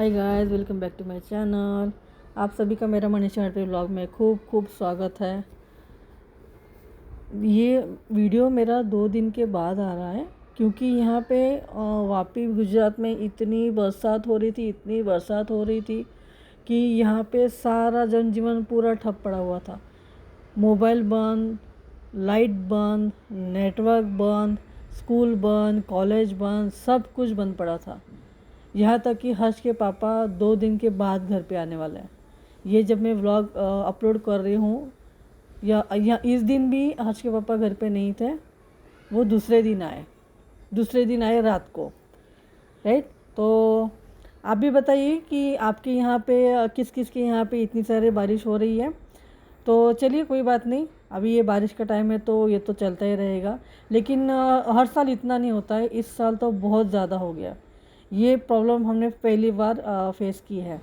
Hi guys, welcome back to my channel. आप सभी का मेरा मनीषा हटरे व्लॉग में खूब खूब स्वागत है। ये वीडियो मेरा 2 दिन के बाद आ रहा है क्योंकि यहाँ पे वापी गुजरात में इतनी बरसात हो रही थी कि यहाँ पे सारा जनजीवन पूरा ठप पड़ा हुआ था। मोबाइल बंद, लाइट बंद, नेटवर्क बंद, स्कूल बंद, कॉलेज बंद, सब कुछ बंद पड़ा था। यहाँ तक कि हर्ष के पापा 2 दिन के बाद घर पे आने वाले हैं। ये जब मैं व्लॉग अपलोड कर रही हूँ या इस दिन भी हर्ष के पापा घर पे नहीं थे। वो दूसरे दिन आए रात को, राइट। तो आप भी बताइए कि आपके यहाँ पे किस किस के यहाँ पे इतनी सारी बारिश हो रही है। तो चलिए, कोई बात नहीं, अभी ये बारिश का टाइम है तो ये तो चलता ही रहेगा। लेकिन हर साल इतना नहीं होता है, इस साल तो बहुत ज़्यादा हो गया। ये प्रॉब्लम हमने पहली बार फेस की है।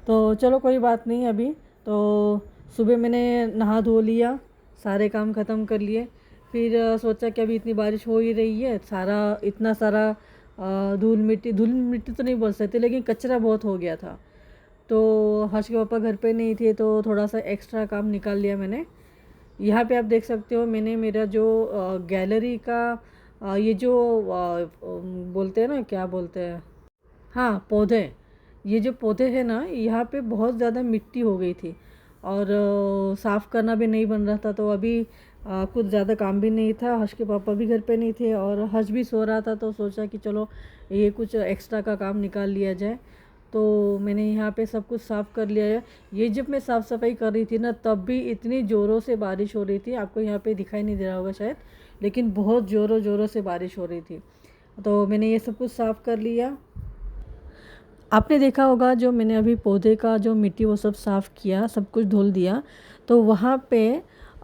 तो चलो कोई बात नहीं। अभी तो सुबह मैंने नहा धो लिया, सारे काम ख़त्म कर लिए। फिर सोचा कि अभी इतनी बारिश हो ही रही है, इतना सारा धूल मिट्टी तो नहीं बोल सकते, लेकिन कचरा बहुत हो गया था। तो हर्ष के पापा घर पे नहीं थे तो थोड़ा सा एक्स्ट्रा काम निकाल लिया मैंने। यहाँ पे आप देख सकते हो, मैंने मेरा जो गैलरी का ये जो बोलते हैं ना, क्या बोलते हैं, हाँ, पौधे। ये जो पौधे हैं ना, यहाँ पे बहुत ज़्यादा मिट्टी हो गई थी और साफ़ करना भी नहीं बन रहा था। तो अभी कुछ ज़्यादा काम भी नहीं था, हर्ष के पापा भी घर पे नहीं थे और हर्ष भी सो रहा था। तो सोचा कि चलो ये कुछ एक्स्ट्रा का काम निकाल लिया जाए। तो मैंने यहाँ पे सब कुछ साफ़ कर लिया है। ये जब मैं साफ़ सफाई कर रही थी ना, तब भी इतनी ज़ोरों से बारिश हो रही थी। आपको यहाँ पे दिखाई नहीं दे रहा होगा शायद, लेकिन बहुत ज़ोरों से बारिश हो रही थी। तो मैंने ये सब कुछ साफ़ कर लिया। आपने देखा होगा, जो मैंने अभी पौधे का जो मिट्टी वो सब साफ़ किया, सब कुछ धुल दिया। तो वहाँ पे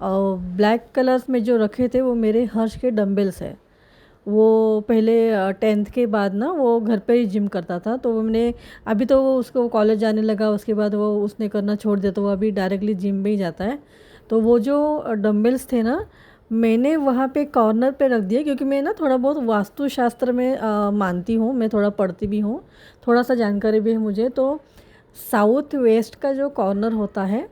ब्लैक कलर्स में जो रखे थे वो मेरे हर्ष के डंबल्स है। वो पहले 10th के बाद ना वो घर पे ही जिम करता था। तो मैंने अभी तो वो उसको कॉलेज जाने लगा, उसके बाद वो उसने करना छोड़ दिया, तो वो अभी डायरेक्टली जिम में ही जाता है। तो वो जो डंबल्स थे ना, मैंने वहाँ पे कॉर्नर पे रख दिया क्योंकि मैं ना थोड़ा बहुत वास्तुशास्त्र में मानती हूँ, मैं थोड़ा पढ़ती भी हूँ, थोड़ा सा जानकारी भी है मुझे। तो साउथ वेस्ट का जो कॉर्नर होता है,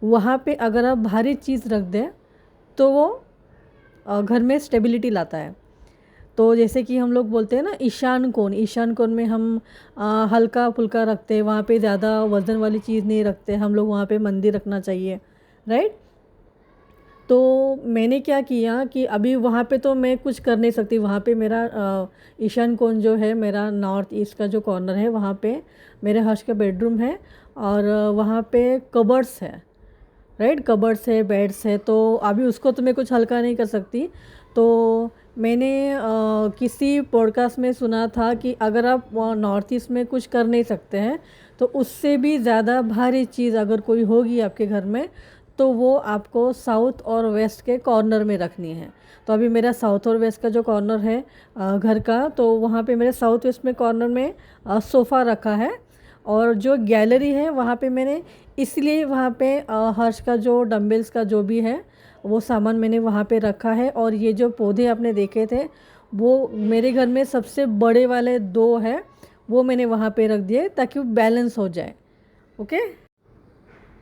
वहाँ पे अगर आप भारी चीज़ रख दें तो वो घर में स्टेबिलिटी लाता है। तो जैसे कि हम लोग बोलते हैं ना, ईशान कोण में हम हल्का फुल्का रखते हैं, वहाँ पे ज़्यादा वज़न वाली चीज़ नहीं रखते हम लोग, वहाँ पे मंदिर रखना चाहिए, राइट। तो मैंने क्या किया कि अभी वहाँ पे तो मैं कुछ कर नहीं सकती। वहाँ पे मेरा ईशान कोण जो है, मेरा नॉर्थ ईस्ट का जो कॉर्नर है, वहाँ पे मेरे हर्ष का बेडरूम है और वहाँ पे कबर्ड्स है, राइट, कबर्ड्स है, बेड्स है। तो अभी उसको तो मैं कुछ हल्का नहीं कर सकती। तो मैंने किसी पॉडकास्ट में सुना था कि अगर आप नॉर्थ ईस्ट में कुछ कर नहीं सकते हैं तो उससे भी ज़्यादा भारी चीज़ अगर कोई होगी आपके घर में, तो वो आपको साउथ और वेस्ट के कॉर्नर में रखनी है। तो अभी मेरा साउथ और वेस्ट का जो कॉर्नर है घर का, तो वहाँ पे मेरे साउथ वेस्ट में कॉर्नर में सोफ़ा रखा है। और जो गैलरी है वहाँ पे मैंने इसलिए वहाँ पे हर्ष का जो डंबल्स का जो भी है वो सामान मैंने वहाँ पे रखा है। और ये जो पौधे आपने देखे थे, वो मेरे घर में सबसे बड़े वाले 2 है, वो मैंने वहाँ पे रख दिए ताकि वो बैलेंस हो जाए। ओके।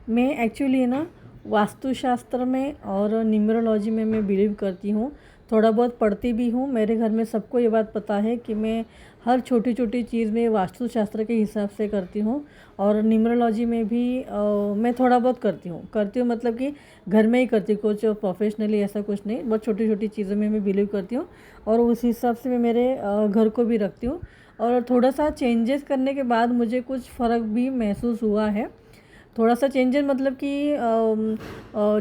मैं एक्चुअली ना वास्तुशास्त्र में और न्यूमरोलॉजी में मैं बिलीव करती हूँ, थोड़ा बहुत पढ़ती भी हूँ। मेरे घर में सबको ये बात पता है कि मैं हर छोटी छोटी चीज़ में वास्तुशास्त्र के हिसाब से करती हूँ। और न्यूमरोलॉजी में भी मैं थोड़ा बहुत करती हूँ मतलब कि घर में ही करती हूँ, कुछ प्रोफेशनली ऐसा कुछ नहीं, बहुत छोटी छोटी चीज़ों में मैं बिलीव करती हूँ। और उस हिसाब से मैं मेरे घर को भी रखती हूँ। और थोड़ा सा चेंजेस करने के बाद मुझे कुछ फ़र्क भी महसूस हुआ है। थोड़ा सा चेंजेस मतलब कि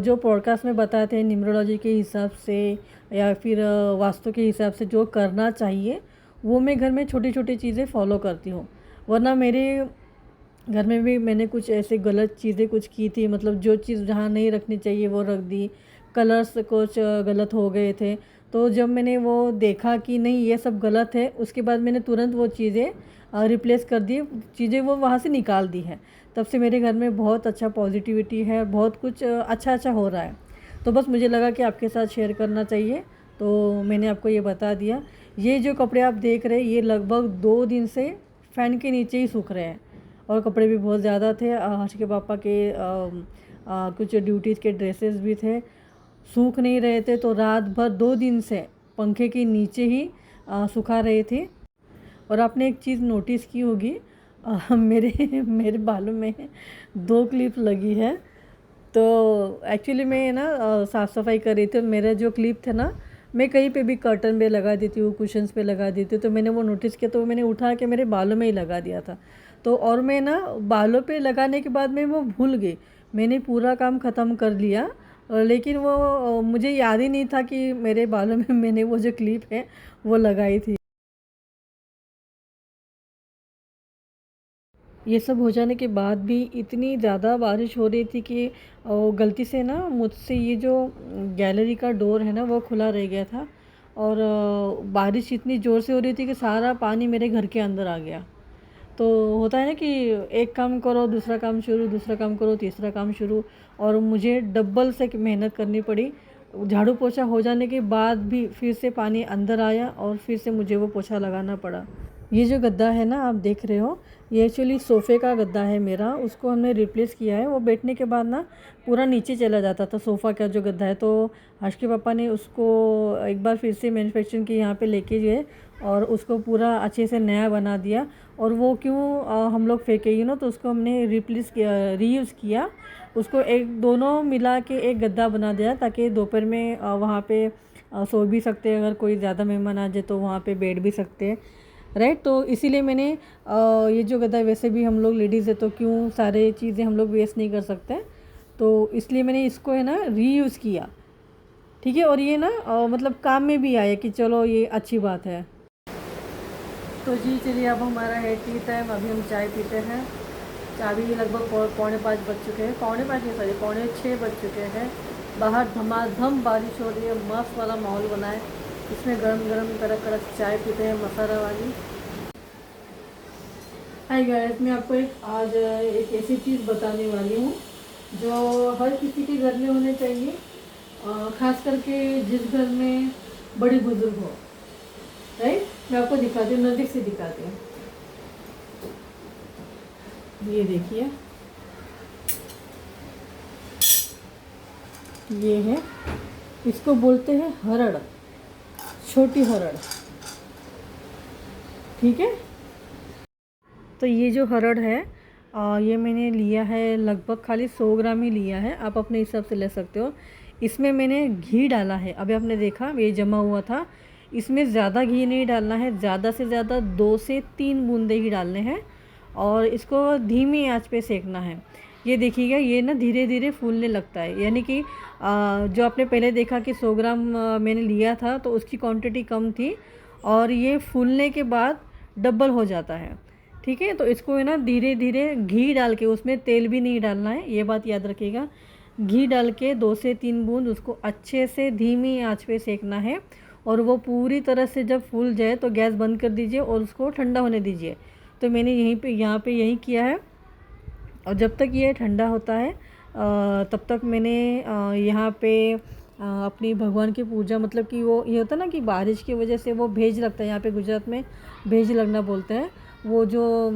जो पॉडकास्ट में बताते हैं न्यूमरोलॉजी के हिसाब से या फिर वास्तु के हिसाब से जो करना चाहिए, वो मैं घर में छोटी छोटी चीज़ें फॉलो करती हूँ। वरना मेरे घर में भी मैंने कुछ ऐसे गलत चीज़ें कुछ की थी, मतलब जो चीज़ जहाँ नहीं रखनी चाहिए वो रख दी, कलर्स कुछ गलत हो गए थे। तो जब मैंने वो देखा कि नहीं ये सब गलत है, उसके बाद मैंने तुरंत वो चीज़ें रिप्लेस कर दी, चीज़ें वो वहाँ से निकाल दी है। तब से मेरे घर में बहुत अच्छा पॉजिटिविटी है, बहुत कुछ अच्छा हो रहा है। तो बस मुझे लगा कि आपके साथ शेयर करना चाहिए, तो मैंने आपको ये बता दिया। ये जो कपड़े आप देख रहे हैं, ये लगभग 2 दिन से फ़ैन के नीचे ही सूख रहे हैं। और कपड़े भी बहुत ज़्यादा थे, हर्ष के पापा के कुछ ड्यूटीज़ के ड्रेसेस भी थे, सूख नहीं रहे थे, तो रात भर 2 दिन से पंखे के नीचे ही सुखा रहे थे। और आपने एक चीज़ नोटिस की होगी, मेरे मेरे बालों में 2 क्लिप लगी है। तो एक्चुअली मैं ना साफ़ सफाई कर रही थी, और मेरा जो क्लिप थे ना, मैं कहीं पे भी कर्टन पे लगा देती हूँ, कुशन्स पे लगा देती हूँ, तो मैंने वो नोटिस किया, तो मैंने उठा के मेरे बालों में ही लगा दिया था। तो और मैं ना बालों पे लगाने के बाद मैं वो भूल गई, मैंने पूरा काम ख़त्म कर लिया, लेकिन वो मुझे याद ही नहीं था कि मेरे बालों में मैंने वो जो क्लिप है वो लगाई थी। ये सब हो जाने के बाद भी इतनी ज़्यादा बारिश हो रही थी कि गलती से ना मुझसे ये जो गैलरी का डोर है ना वो खुला रह गया था, और बारिश इतनी ज़ोर से हो रही थी कि सारा पानी मेरे घर के अंदर आ गया। तो होता है ना कि एक काम करो, दूसरा काम शुरू, दूसरा काम करो, तीसरा काम शुरू, और मुझे डबल से मेहनत करनी पड़ी। झाड़ू पोछा हो जाने के बाद भी फिर से पानी अंदर आया, और फिर से मुझे वो पोछा लगाना पड़ा। ये जो गद्दा है ना आप देख रहे हो, ये एक्चुअली सोफ़े का गद्दा है मेरा, उसको हमने रिप्लेस किया है। वो बैठने के बाद ना पूरा नीचे चला जाता था सोफ़ा का जो गद्दा है, तो हर्ष के पापा ने उसको एक बार फिर से मैन्युफैक्चरिंग की यहाँ पे लेके गए, और उसको पूरा अच्छे से नया बना दिया। और वो क्यों हम लोग फेंके ना, तो उसको हमने रिप्लेस किया, रीयूज़ किया, उसको एक दोनों मिला के एक गद्दा बना दिया, ताकि दोपहर में वहाँ पे सो भी सकते हैं, अगर कोई ज़्यादा मेहमान आ जाए तो वहाँ पे बैठ भी सकते हैं, राइट। तो इसीलिए मैंने ये जो गद्दा है, वैसे भी हम लोग लेडीज़ है तो क्यों सारे चीज़ें हम लोग वेस्ट नहीं कर सकते, तो इसलिए मैंने इसको है ना रीयूज़ किया, ठीक है। और ये ना मतलब काम में भी आया कि चलो ये अच्छी बात है। तो जी चलिए, अब हमारा है टी टाइम, अभी हम चाय पीते हैं। चाय भी लगभग 4:45 बज चुके हैं, 5:45 नहीं सॉरी 5:45 बज चुके हैं। बाहर धमाधम बारिश हो रही है, मस्त वाला माहौल बना है, इसमें गरम गरम कड़क कड़क चाय पीते हैं मसाला वाली। हाय गाइस, मैं आपको आज एक ऐसी चीज़ बताने वाली हूँ जो हर किसी के घर में होने चाहिए, ख़ास करके जिस घर में बड़ी बुजुर्ग हो, राइट। मैं आपको दिखाती हूँ, नज़दीक से दिखाती हूँ। ये देखिए, ये है, इसको बोलते हैं हरड़, छोटी हरड़, ठीक है। तो ये जो हरड़ है, ये मैंने लिया है, लगभग खाली 100 ग्राम ही लिया है, आप अपने हिसाब से ले सकते हो। इसमें मैंने घी डाला है, अभी आपने देखा ये जमा हुआ था, इसमें ज़्यादा घी नहीं डालना है, ज़्यादा से ज़्यादा 2 से 3 बूंदे ही डालने हैं, और इसको धीमी आंच पे सेकना है। ये देखिएगा, ये ना धीरे धीरे फूलने लगता है, यानी कि जो आपने पहले देखा कि 100 ग्राम मैंने लिया था तो उसकी क्वांटिटी कम थी, और ये फूलने के बाद डबल हो जाता है, ठीक है। तो इसको है ना धीरे धीरे घी डाल के, उसमें तेल भी नहीं डालना है, ये बात याद रखिएगा। घी डाल के 2 से 3 बूंद उसको अच्छे से धीमी आंच पे सेकना है, और वो पूरी तरह से जब फूल जाए तो गैस बंद कर दीजिए और उसको ठंडा होने दीजिए। तो मैंने यहाँ पे यही किया है, और जब तक ये ठंडा होता है तब तक मैंने यहाँ पे अपनी भगवान की पूजा, मतलब कि वो ये होता है ना कि बारिश की वजह से वो भेज लगता है, यहाँ पे गुजरात में भेज लगना बोलते हैं, वो जो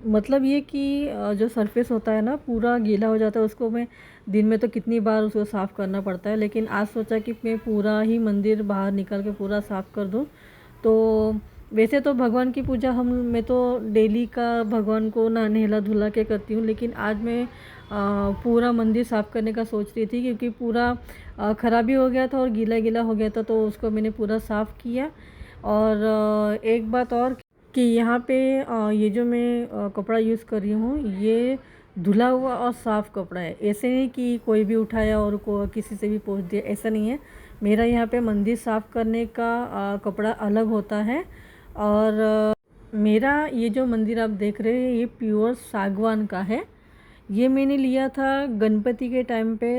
मतलब ये कि जो सरफेस होता है ना पूरा गीला हो जाता है, उसको मैं दिन में तो कितनी बार उसको साफ़ करना पड़ता है, लेकिन आज सोचा कि मैं पूरा ही मंदिर बाहर निकल के पूरा साफ़ कर दूँ। तो वैसे तो भगवान की पूजा मैं तो डेली का भगवान को ना नहला धुला के करती हूँ, लेकिन आज मैं पूरा मंदिर साफ़ करने का सोच रही थी, क्योंकि पूरा ख़राबी हो गया था और गीला गीला हो गया था, तो उसको मैंने पूरा साफ़ किया। और एक बात और कि यहाँ पे ये जो मैं कपड़ा यूज़ कर रही हूँ, ये धुला हुआ और साफ़ कपड़ा है, ऐसे नहीं कि कोई भी उठाया और किसी से भी पोंछ दिया, ऐसा नहीं है। मेरा यहाँ पे मंदिर साफ़ करने का कपड़ा अलग होता है, और मेरा ये जो मंदिर आप देख रहे हैं ये प्योर सागवान का है। ये मैंने लिया था गणपति के टाइम पे,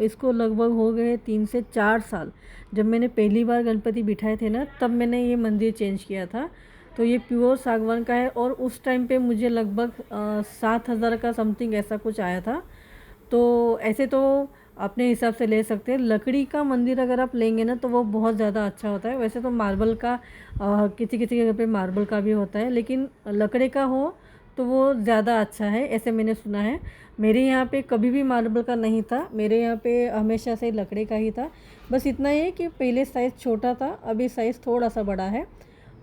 इसको लगभग हो गए 3 से 4 साल। जब मैंने पहली बार गणपति बिठाए थे ना, तब मैंने ये मंदिर चेंज किया था। तो ये प्योर सागवान का है, और उस टाइम पे मुझे लगभग 7,000 का समथिंग ऐसा कुछ आया था। तो ऐसे तो अपने हिसाब से ले सकते हैं। लकड़ी का मंदिर अगर आप लेंगे ना तो वो बहुत ज़्यादा अच्छा होता है। वैसे तो मार्बल का किसी किसी के घर पे मार्बल का भी होता है, लेकिन लकड़ी का हो तो वो ज़्यादा अच्छा है, ऐसे मैंने सुना है। मेरे यहाँ पे कभी भी मार्बल का नहीं था, मेरे यहाँ पे हमेशा से लकड़ी का ही था। बस इतना ही है कि पहले साइज़ छोटा था, अभी साइज़ थोड़ा सा बड़ा है।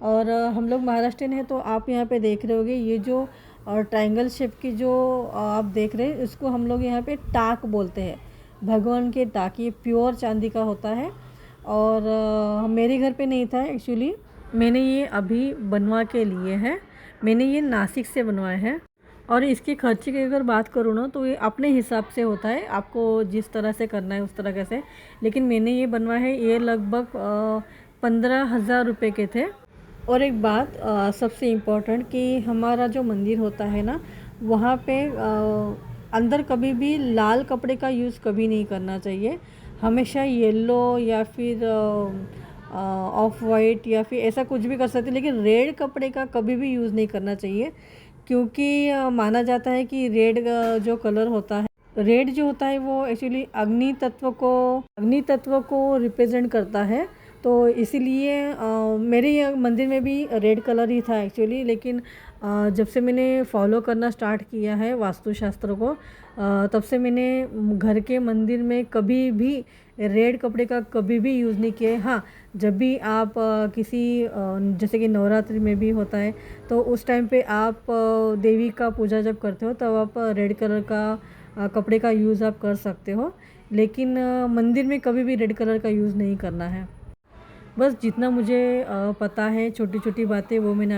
और हम लोग महाराष्ट्रियन हैं तो आप यहाँ पे देख रहे होंगे ये जो ट्रायंगल शेप की जो आप देख रहे हैं, इसको हम लोग यहाँ पे टाक बोलते हैं। भगवान के टाक, ये प्योर चांदी का होता है। और मेरे घर पे नहीं था एक्चुअली, मैंने ये अभी बनवा के लिए है। मैंने ये नासिक से बनवाया है। और इसके खर्चे की अगर बात करूँ ना तो ये अपने हिसाब से होता है, आपको जिस तरह से करना है उस तरह कैसे। लेकिन मैंने ये बनवाया है, ये लगभग 15,000 रुपये के थे। और एक बात सबसे इम्पोर्टेंट कि हमारा जो मंदिर होता है ना, वहाँ पे अंदर कभी भी लाल कपड़े का यूज़ कभी नहीं करना चाहिए। हमेशा येलो या फिर ऑफ वाइट या फिर ऐसा कुछ भी कर सकते हैं, लेकिन रेड कपड़े का कभी भी यूज़ नहीं करना चाहिए। क्योंकि माना जाता है कि रेड जो कलर होता है, रेड जो होता है वो एक्चुअली अग्नि तत्व को रिप्रेजेंट करता है। तो इसीलिए मेरे यहाँ मंदिर में भी रेड कलर ही था एक्चुअली। लेकिन जब से मैंने फॉलो करना स्टार्ट किया है वास्तुशास्त्र को, तब से मैंने घर के मंदिर में कभी भी रेड कपड़े का कभी भी यूज़ नहीं किया है। हाँ, जब भी आप किसी जैसे कि नवरात्रि में भी होता है तो उस टाइम पे आप देवी का पूजा जब करते हो तब आप रेड कलर का कपड़े का यूज़ आप कर सकते हो। लेकिन मंदिर में कभी भी रेड कलर का यूज़ नहीं करना है। बस जितना मुझे पता है, छोटी छोटी बातें वो मैंने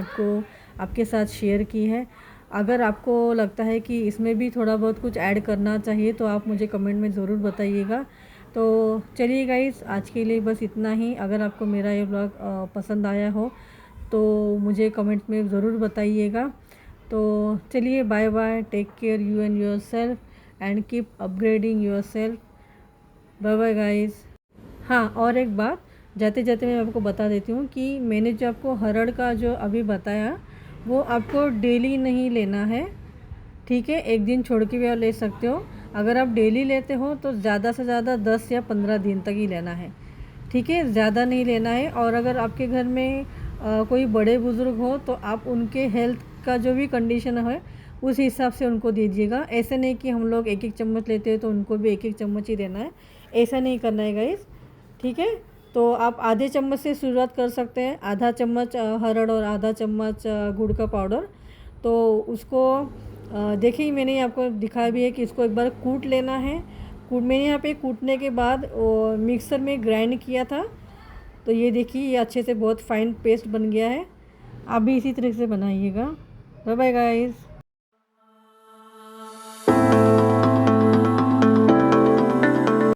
आपके साथ शेयर की है। अगर आपको लगता है कि इसमें भी थोड़ा बहुत कुछ ऐड करना चाहिए तो आप मुझे कमेंट में ज़रूर बताइएगा। तो चलिए गाइस, आज के लिए बस इतना ही। अगर आपको मेरा ये ब्लॉग पसंद आया हो तो मुझे कमेंट में ज़रूर बताइएगा। तो चलिए, bye bye, take care you and yourself and keep upgrading yourself. Bye bye guys. हाँ, और एक बात जाते जाते मैं आपको बता देती हूँ कि मैंने जो आपको हरड़ का जो अभी बताया वो आपको डेली नहीं लेना है, ठीक है। एक दिन छोड़ के भी आप ले सकते हो। अगर आप डेली लेते हो तो ज़्यादा से ज़्यादा 10 या 15 दिन तक ही लेना है, ठीक है, ज़्यादा नहीं लेना है। और अगर आपके घर में कोई बड़े बुज़ुर्ग हो तो आप उनके हेल्थ का जो भी कंडीशन है उस हिसाब से उनको दीजिएगा। ऐसे नहीं कि हम लोग एक एक चम्मच लेते हैं तो उनको भी एक एक चम्मच ही देना है, ऐसा नहीं करना है गाइस, ठीक है। तो आप आधे चम्मच से शुरुआत कर सकते हैं, आधा चम्मच हरड़ और आधा चम्मच गुड़ का पाउडर। तो उसको देखिए, मैंने आपको दिखाया भी है कि इसको एक बार कूट लेना है। मैंने यहाँ पे कूटने के बाद मिक्सर में ग्राइंड किया था। तो ये देखिए, ये अच्छे से बहुत फाइन पेस्ट बन गया है। आप भी इसी तरह से बनाइएगा। Bye bye guys.